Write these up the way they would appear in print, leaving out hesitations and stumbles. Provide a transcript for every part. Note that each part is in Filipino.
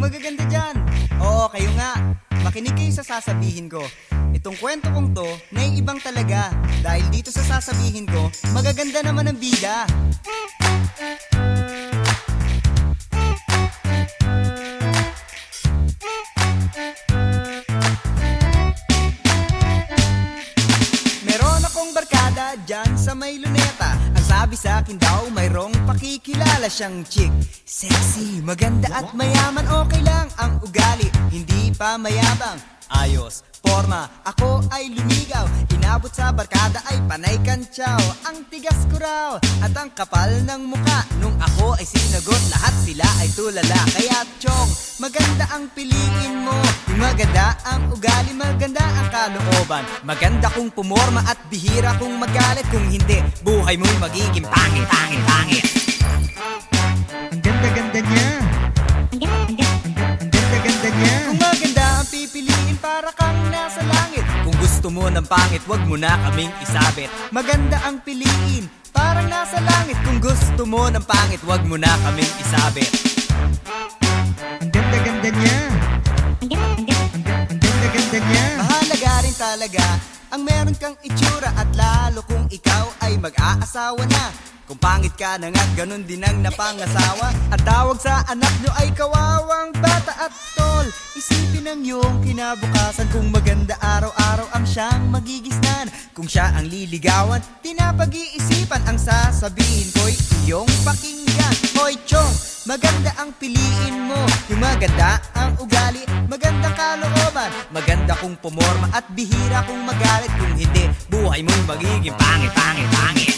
magaganda dyan. Oo, kayo nga. Makinig kayo sa sasabihin ko. Itong kwento kong to, naiibang talaga. Dahil dito sa sasabihin ko, magaganda naman ang bida. Meron akong barkada dyan sa may luneta. Ang sabi sa akin daw, mayroong pakikilala siyang chick. Sexy, maganda at mayaman, okay lang ang ugali, hindi pa mayabang. Ayos, forma, ako ay lumigaw. Inabot sa barkada ay panay kantsaw. Ang tigas ko raw at ang kapal ng muka. Nung ako ay sinagot, lahat sila ay tulala. Kaya chong, maganda ang piliin mo. Yung maganda ang ugali, maganda ang kalooban. Maganda kung pumorma at bihira kung magalit. Kung hindi, buhay mo'y magiging pangit, pangit, pangit. Ang ganda-ganda niya. Ang ganda-ganda niya. Kung maganda ang pipiliin, para kang nasa langit. Kung gusto mo ng pangit, wag mo na kaming isabit. Maganda ang piliin, parang nasa langit. Kung gusto mo ng pangit, wag mo na kaming isabit. Ang ganda-ganda niya. Ang ganda-ganda niya. Mahalaga rin talaga ang meron kang itsura. At lalo kung ikaw ay mag-aasawa na. Kung pangit ka na nga, ganun din ang napangasawa. At tawag sa anak nyo ay kawawang bata. At tol, isipin ang iyong kinabukasan. Kung maganda araw-araw ang siyang magigisnan. Kung siya ang liligawan, tinapag-iisipan. Ang sasabihin ko'y iyong pakinggan. Hoy chong, maganda ang piliin mo. Yung maganda ang ugali, magandang kalooban. Maganda kung pumorma at bihira kung magalit. Kung hindi, buhay mo'y magiging pangit, pangit, pangit.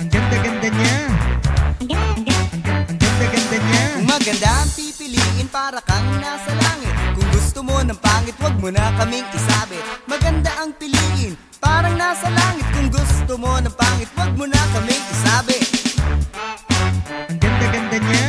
Ang ganda-ganda niya. Ang ganda-ganda niya. Kung maganda ang pipiliin, para kang nasa langit. Kung gusto mo ng pangit, wag mo na kaming isabit. Maganda ang piliin, parang nasa langit. Kung gusto mo ng pangit, wag mo na kaming isabit. Ang ganda-ganda niya.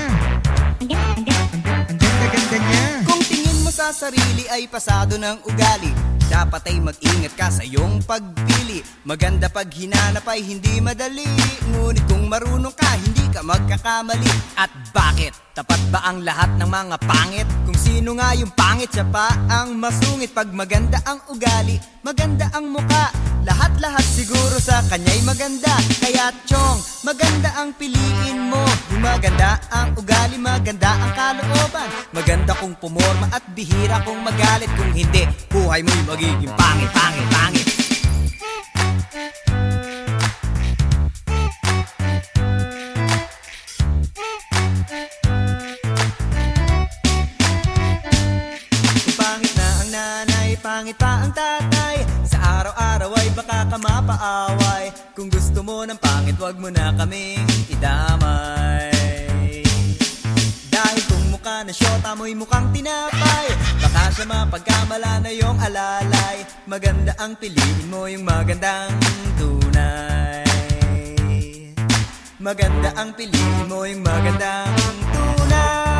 Ang ganda-ganda niya. Kung tingin mo sa sarili ay pasado ng ugali, dapat ay mag-ingat ka sa iyong pagpili. Maganda pag hinanap ay hindi madali. Ngunit kung marunong ka, hindi ka magkakamali. At bakit? Tapat ba ang lahat ng mga pangit? Kung sino nga yung pangit, siya pa ang masungit. Pag maganda ang ugali, maganda ang muka. Lahat-lahat siguro sa kanya'y maganda. Kaya chong, maganda ang piliin mo. Yung maganda ang ugali, maganda ang kalooban. Maganda kung pumorma at bihira kung magalit. Kung hindi, buhay mo'y magiging pangit, pangit, pangit. Kung pangit na ang nanay, pangit pa ang tatay. Sa araw-araw ay baka ka mapaaway. Kung gusto mo ng pangit, wag mo na kaming idamay. Dahil kung mukha na syota mo'y mukhang tinapay, baka siya mapagkamala na yung alalay. Maganda ang piliin mo, yung magandang tunay. Maganda ang piliin mo, yung magandang tunay.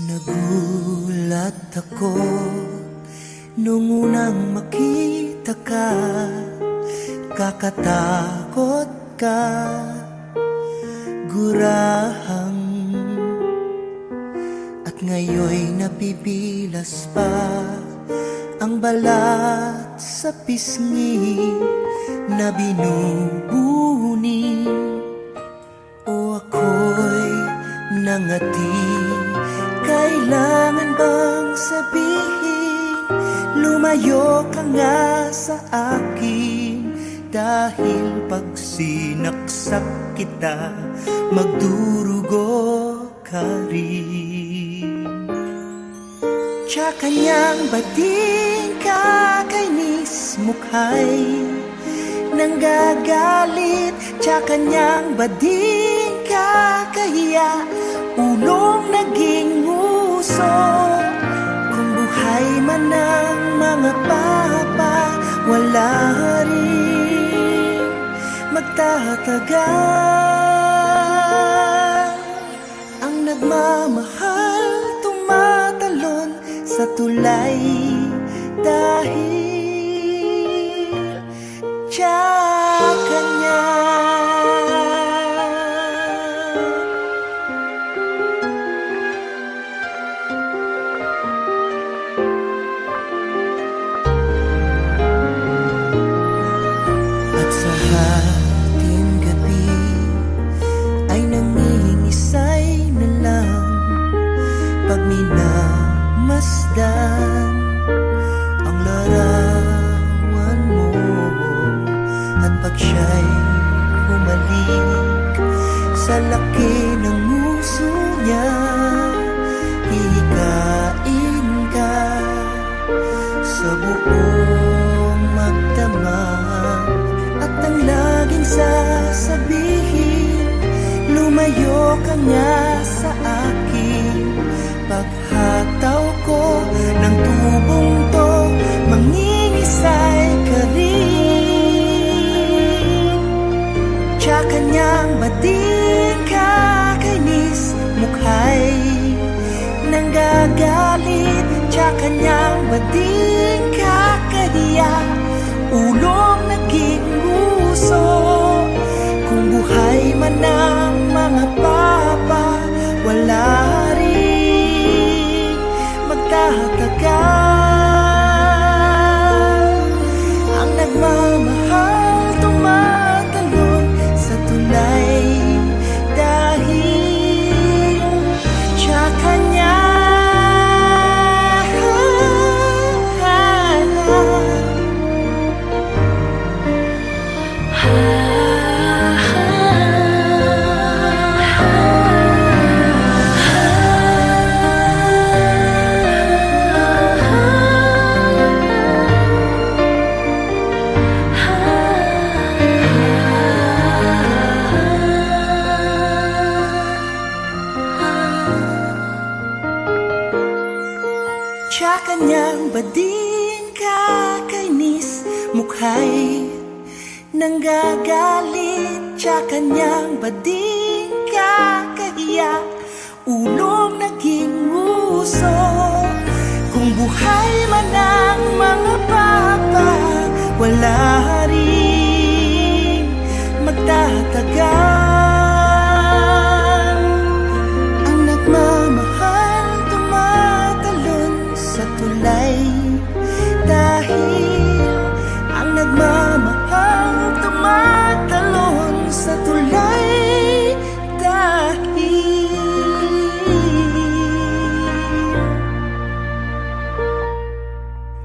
Nagulat ako nung unang makita ka. Kakatakot ka, gurahang. At ngayoy napipilas pa ang balat sa pisngi na binubuni. O ako'y nangati. Kailangan bang sabihin, lumayo ka nga sa akin. Dahil pag sinaksak kita, magdurugo ka rin. Tsaka niyang bading kakainis mukhay nanggagalit. Tsaka niyang bading kakahiya ulong naging uso. Kung buhay man ang mga papa, wala rin magtatagal. Ang nagmamahal tumatalon sa tulay dahil tsaka niya. At sa hating gabi ay nangingisay na lang pag minamasdan ang larawan mo. At pag siya'y humalik sa laki ng nguso niya, hihikain ka sa buong magdamag. At ang laging sasabihin, lumayo ka nga sa akin. Paghataw ko ng tubong to, mangingisay ka rin. Tsaka niyang bading kakainis, mukha'y nanggagalit. Tsaka niyang bading kakahiya, ulong naging uso. Kung buhay man ang mga papa, wala rin magtatagal. Ang nagmamahal tumatalon sa tulay dahil tsaka niya. Tsaka niyang bading kakainis, mukha'y nanggagalit. Tsaka niyang bading kakahiya, ulong naging uso. Kung buhay man ang mga papa, wala rin magtatagal. Ang nagmamahal tumatalon sa tulay dahil ang nagmamahal tumatalon sa tulay dahil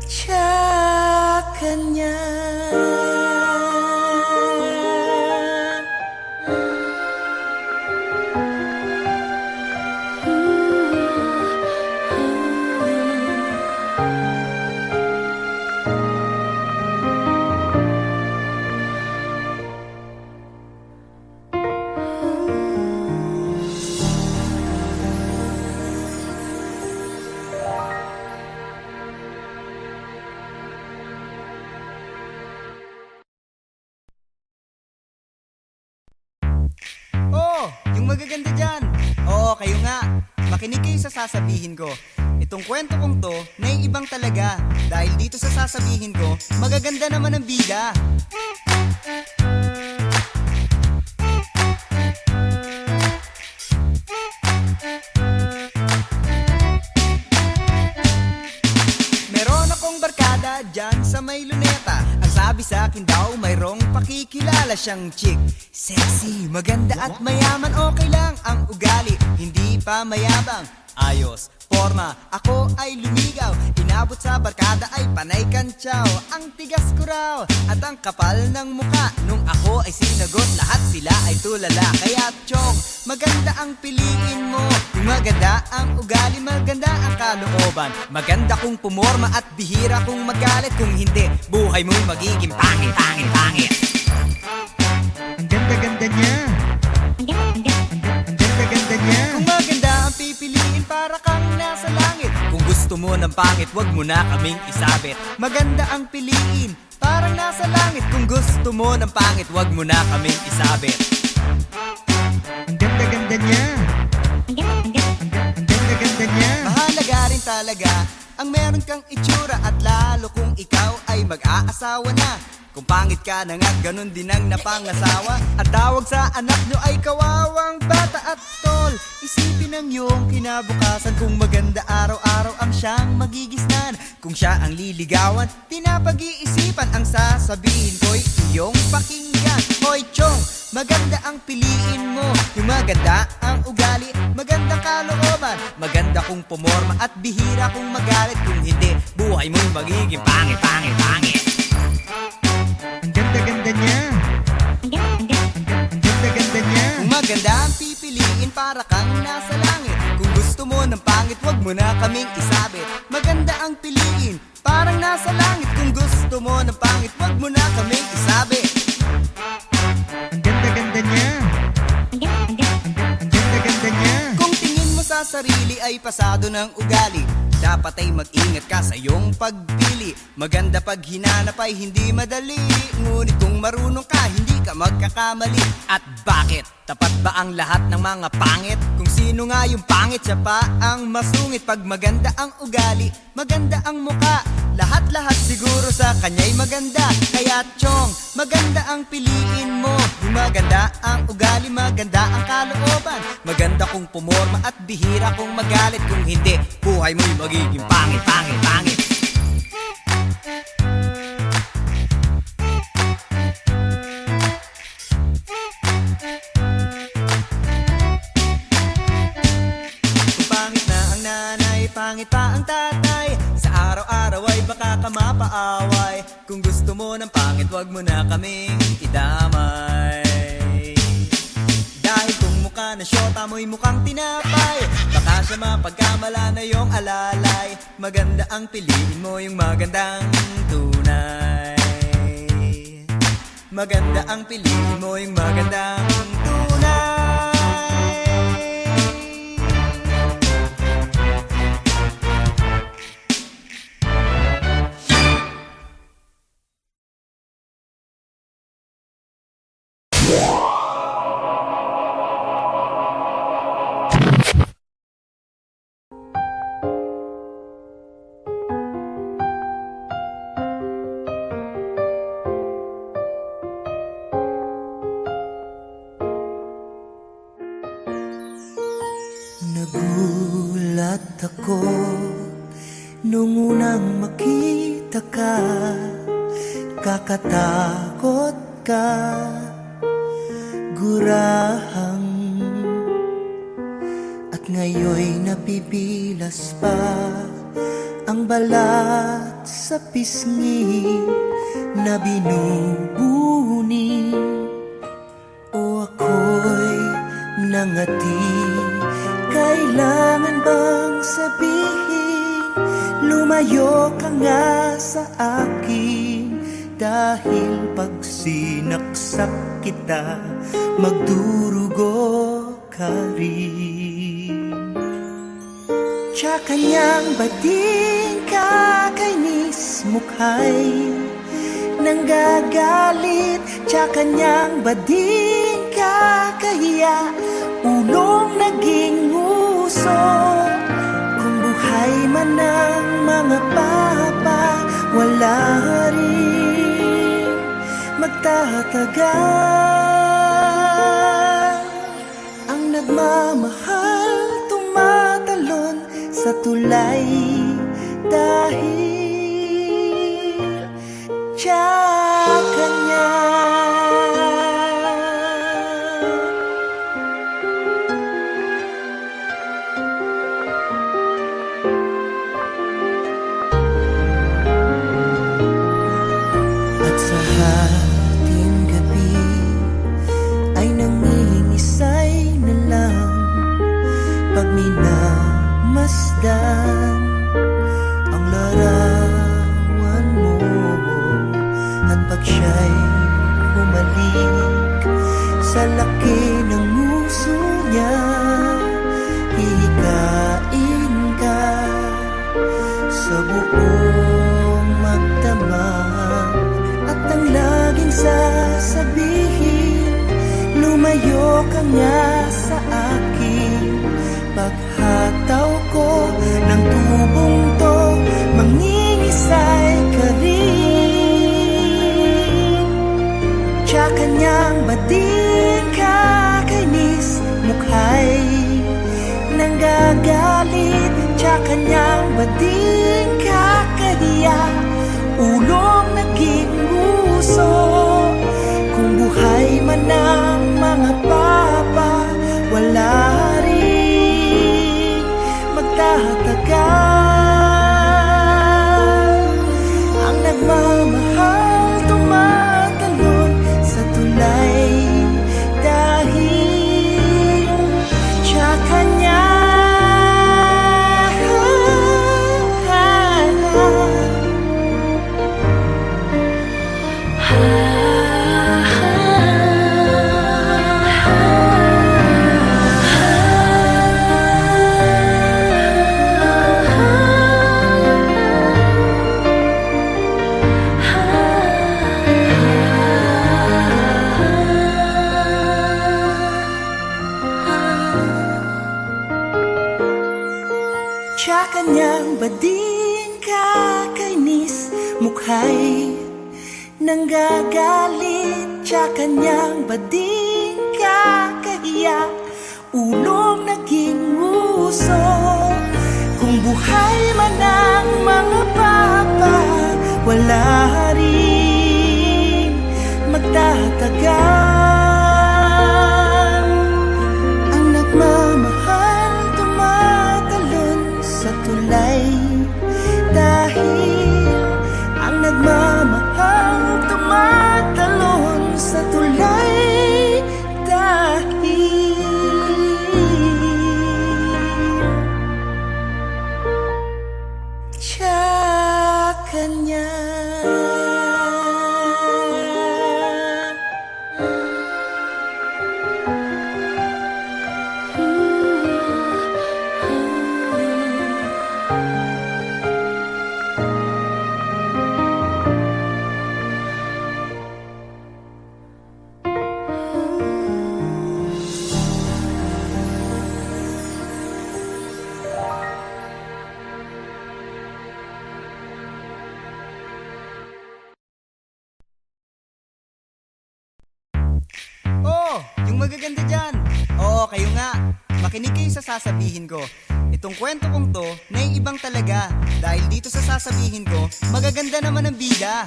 tsaka niya. Oh, yung magaganda dyan. Oo, kayo nga. Makinig kayo sa sasabihin ko. Itong kwento kong to, naiibang talaga. Dahil dito sa sasabihin ko, magaganda naman ang bida. Meron akong barkada dyan sa may luneta. Ang sabi sa akin daw, mayroong pakikilala siyang chick. Sexy, maganda at mayaman, okay lang ang ugali. Hindi pa mayabang, ayos, forma, ako ay lumigaw. Inabot sa barkada ay panay kantsaw. Ang tigas ko raw at ang kapal ng muka. Nung ako ay sinagot, lahat sila ay tulala. Kaya chong, maganda ang piliin mo. Kung maganda ang ugali, maganda ang kalooban. Maganda kung pumorma at bihira kung magalit. Kung hindi, buhay mo'y magiging pangit, pangit, pangit. Ang ganda-ganda niya. Ang ganda-ganda niya. Kung maganda mo ng pangit, wag mo na kaming isabit. Maganda ang piliin, parang nasa langit. Kung gusto mo ng pangit, wag mo na kaming isabit. Ang ganda-ganda niya. Ang ganda-ganda niya. Mahalaga rin talaga ang meron kang itsura, at lalo kung ikaw ay mag-aasawa na. Kung pangit ka na nga, ganun din ang napangasawa. At tawag sa anak nyo ay kawawang bata. At tol, isipin ang iyong kinabukasan. Kung maganda araw-araw ang siyang magigisnan, kung siya ang liligawan, pinapag-iisipan. Ang sasabihin ko'y iyong pakinggan. Hoy chong, maganda ang piliin mo. Yung maganda ang ugali, magandang kalooban, maganda kung pumorma at bihira kung magalit. Kung hindi, buhay mo'y magiging pangit, pangit, pangit. Ang ganda-ganda niya. Ang ganda-ganda niya. Kung maganda ang pipiliin, para kang nasa langit. Kung gusto mo ng pangit, wag mo na kaming isabit. Maganda ang piliin, parang nasa langit. Kung gusto mo ng pangit, wag mo na kaming isabit. Ang ganda-ganda niya. Ang ganda-ganda niya. Kung tingin mo sa sarili ay pasado ng ugali, dapat ay mag-ingat ka sa iyong pagpili. Maganda pag hinanap ay hindi madali, ngunit kung marunong ka, hindi ka magkakamali. At bakit? Tapat ba ang lahat ng mga pangit? Kung sino nga yung pangit, siya pa ang masungit. Pag maganda ang ugali, maganda ang muka, lahat-lahat siguro sa kanya'y maganda. Kaya chong, maganda ang piliin mo. Yung maganda ang ugali, maganda ang kalooban, maganda kung pumorma at bihira kung magalit. Kung hindi, buhay mo'y magiging pangit, pangit, pangit. Kung pangit na ang nanay, pangit pa ang tatay, sa araw-araw ay baka ka mapaaway. Kung gusto mo ng pangit, wag mo na kaming idamay. Dahil kung mukha na syota mo'y mukhang tinapay, baka siya mapagkamala na yung alalay. Maganda ang piliin mo, yung magandang tunay. Maganda ang piliin mo, yung magandang tunay. Nagulat ako nung unang makita ka. Kakatakot ka, gurahang, at ngayoy napipilas pa ang balat sa pisngi na binubuni. O ako'y nangati, kailangan bang sabihin, lumayo ka nga sa akin. Dahil pag sinaksak kita, magdurugo ka rin. Tsaka niyang bading kakainis mukha'y nanggagalit. Tsaka niyang bading kakahiya, ulong naging uso. Kung buhay man ang mga papa, wala rin magtatagal. Ang nagmamahal tumatalon sa tulay dahil tsaka niya. At sa hating gabi ay nangingisay na lang pag minamasdan ang larawan mo. At pag siya'y humalik sa laki ng nguso niya, hihikain ka niya sa akin. Paghataw ko ng tubong to, mangingisay ka rin. Tsaka niyang bading kakainis, mukha'y nanggagalit. Tsaka niyang bading kakahiya, ulong naging uso. Kung buhay man ang mga papa, wala rin magtatagal. Ang nagmamahal tumatalon sa tulay dahil tsaka niya. Tsaka niyang bading kakainis, mukha'y nanggagalit. Tsaka niyang bading kakahiya, ulong naging uso. Kung buhay man ang mga papa, wala rin magtatagal. Ang nagmamahal tumatalon sa tulay dahil ang nagmamahal tumatalon sa tulay dahil tsaka niya. Oh, yung magaganda dyan. Oo, kayo nga. Makinig kayo sa sasabihin ko. Itong kwento kong to, naiibang talaga. Dahil dito sa sasabihin ko, magaganda naman ang bida.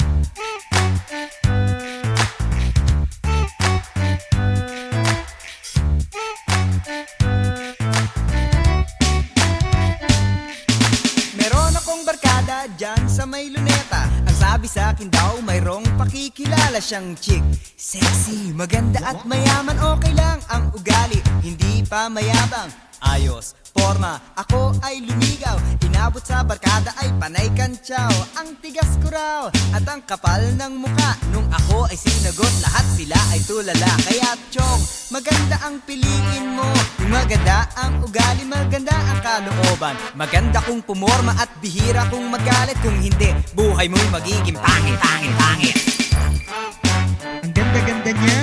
Meron akong barkada dyan sa may luneta. Ang sabi sa akin daw, mayroong pakikilala siyang chick. Sexy, maganda at mayaman, okay lang ang ugali, hindi pa mayabang. Ayos, forma, ako ay lumigaw. Inabot sa barkada ay panay kantsaw. Ang tigas ko raw at ang kapal ng muka. Nung ako ay sinagot, lahat sila ay tulala. Kaya chong, maganda ang piliin mo. Yung maganda ang ugali, maganda ang kalooban. Maganda kung pumorma at bihira kung magalit. Kung hindi, buhay mo'y magiging pangit, pangit, pangit. Ang ganda-ganda niya.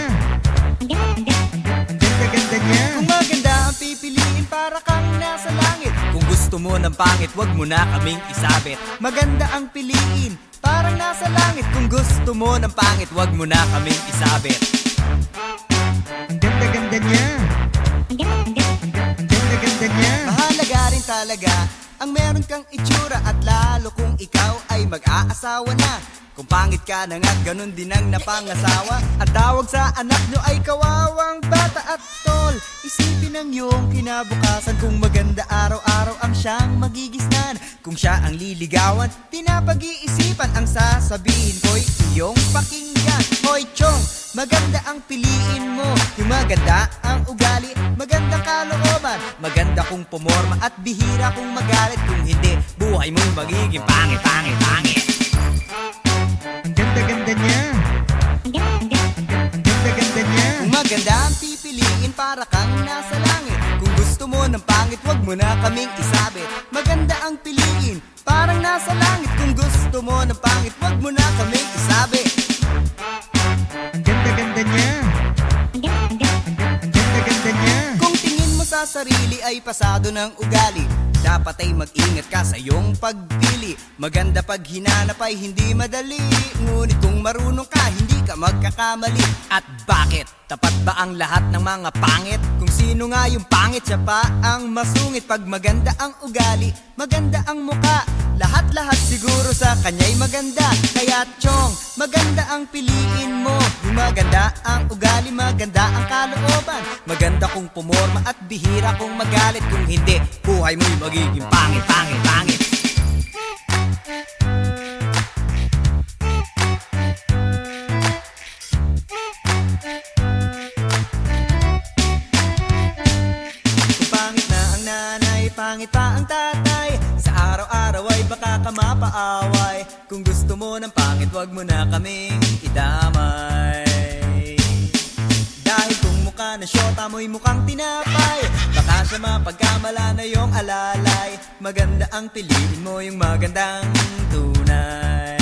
Ang ganda-ganda niya. Kung maganda ang pipiliin, para kang nasa langit. Kung gusto mo ng pangit, wag mo na kaming isabit. Maganda ang piliin, parang nasa langit. Kung gusto mo ng pangit, wag mo na kaming isabit. Ang ganda-ganda niya. Ang ganda-ganda niya. Mahalaga rin talaga ang meron kang itsura, at lalo kung ikaw ay mag-aasawa na. Kung pangit ka na nga't ganun din ang napangasawa. At tawag sa anak nyo ay kawawang bata. At tol, isipin ang iyong kinabukasan. Kung maganda araw-araw ang siyang magigisnan. Kung siya ang liligawan, pinapag-iisipan. Ang sasabihin ko'y iyong pakinggan. Hoy chong, maganda ang piliin mo. Yung maganda ang ugali, maganda kalooban. Maganda kung pumorma at bihira kung magalit. Kung hindi, buhay mo'y magiging pangit, pangit, pangit. Ang ganda-ganda niya. Ang ganda-ganda niya. Kung maganda ang pipiliin, para kang nasa langit. Kung gusto mo ng pangit, wag mo na kaming isabit. Maganda ang piliin, parang nasa langit. Kung gusto mo ng pangit, wag mo na kaming isabit. Ang ganda-ganda niya. Ang ganda-ganda sa sarili ay pasado ng ugali. Dapat ay mag-ingat ka sa iyong pagpili. Maganda pag hinanap ay hindi madali, ngunit kung marunong ka, hindi ka magkakamali. At bakit? Tapat ba ang lahat ng mga pangit? Kung sino nga yung pangit, siya pa ang masungit. Pag maganda ang ugali, maganda ang muka, lahat-lahat siguro sa kanya'y maganda. Kaya chong, maganda ang piliin mo. Yung maganda ang ugali, maganda ang kalooban. Maganda kung pumorma at bihira kung magalit. Kung hindi, buhay mo'y magiging pangit, pangit, pangit. Kung pangit na ang nanay, pangit pa ang tatay, sa araw-araw ay baka ka mapaaway. Kung gusto mo ng pangit, wag mo na kaming idamay. Dahil kung mukha na syota mo'y mukhang tinapay, baka siya mapagkamala na yung alalay. Maganda ang piliin mo, yung magandang tunay.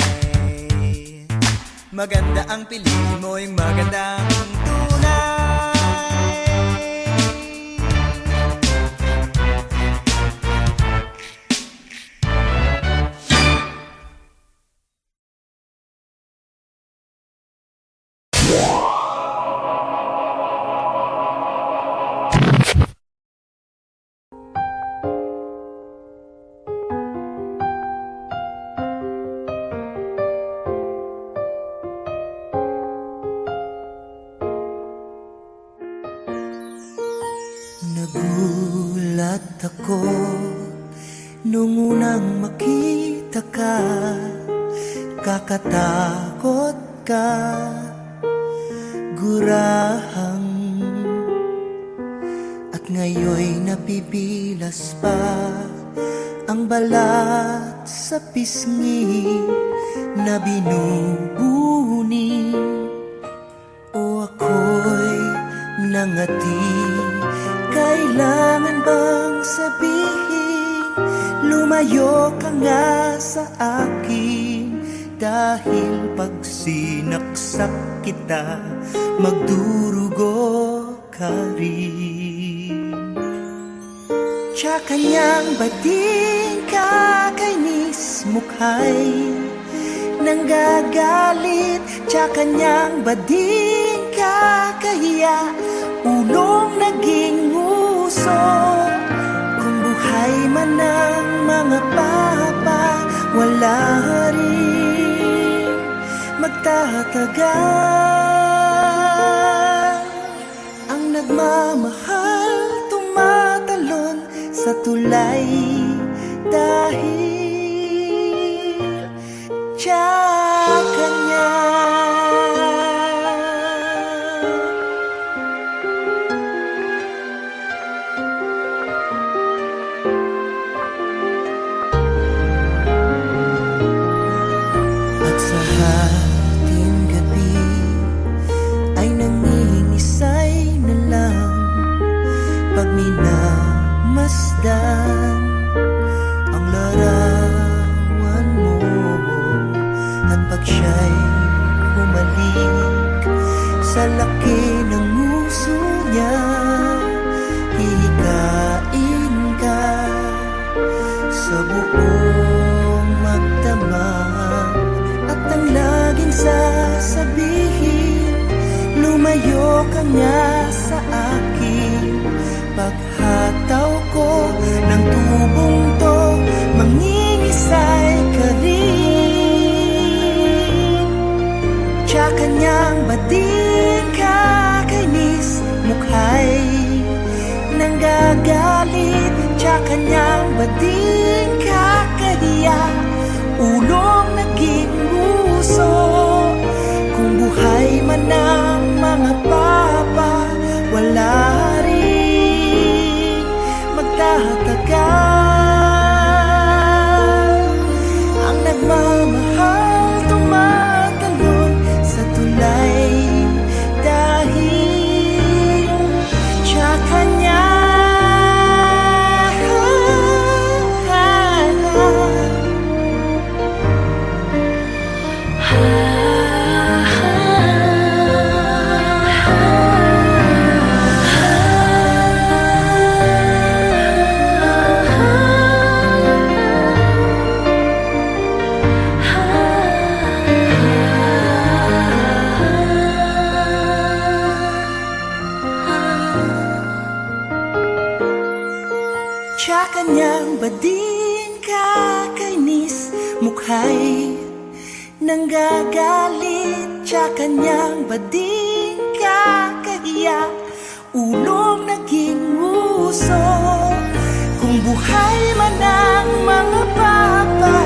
Maganda ang piliin mo, yung magandang tunay. Nagulat ako nung unang makita ka. Kakatakot ka, gurahang, at ngayoy napipilas pa ang balat sa pisngi na binubuni. O ako'y nangati, kailangan bang sabihin, lumayo ka nga sa akin. Dahil pag sinaksak kita, magdurugo ka rin. Tsaka niyang bading kakainis, mukha'y nanggagalit. Tsaka niyang bading kakahiya, ulong naging uso. Kung buhay man ang mga papa, wala rin magtatagal. Ang nagmamahal tumatalon sa tulay dahil tsaka niya. At sa hating gabi ay nangingisay na lang pag minamasdan ang larawan mo. At pag siya'y humalik sa laki ng nguso niya, hihikain ka sa buong magdamag. At ang laging sasabihin, lumayo ka nga sa akin. Paghataw ko ng tubong to, mangingisay ka rin. Tsaka niyang bading kakainis, mukha'y nanggagalit. Tsaka niyang bading kakahiya, ulong naging uso. Kung buhay man ang mga papa, wala rin magtatagal. Ang nagmamahal tumatalon sa tulay dahil tsaka niya. Tsaka niyang bading kakainis, mukha'y nanggagalit. Tsaka niyang bading kakahiya, ulong naging uso. Kung buhay man ang mga papa,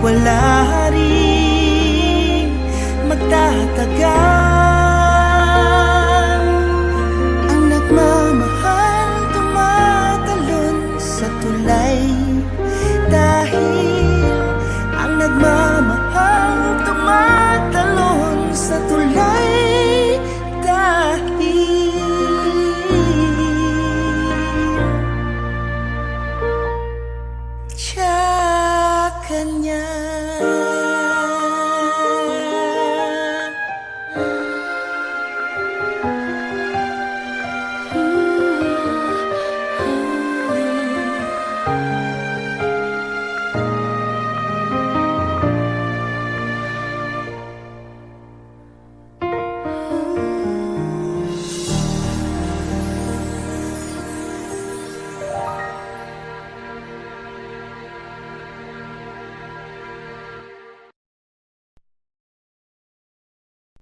wala rin magtatagal.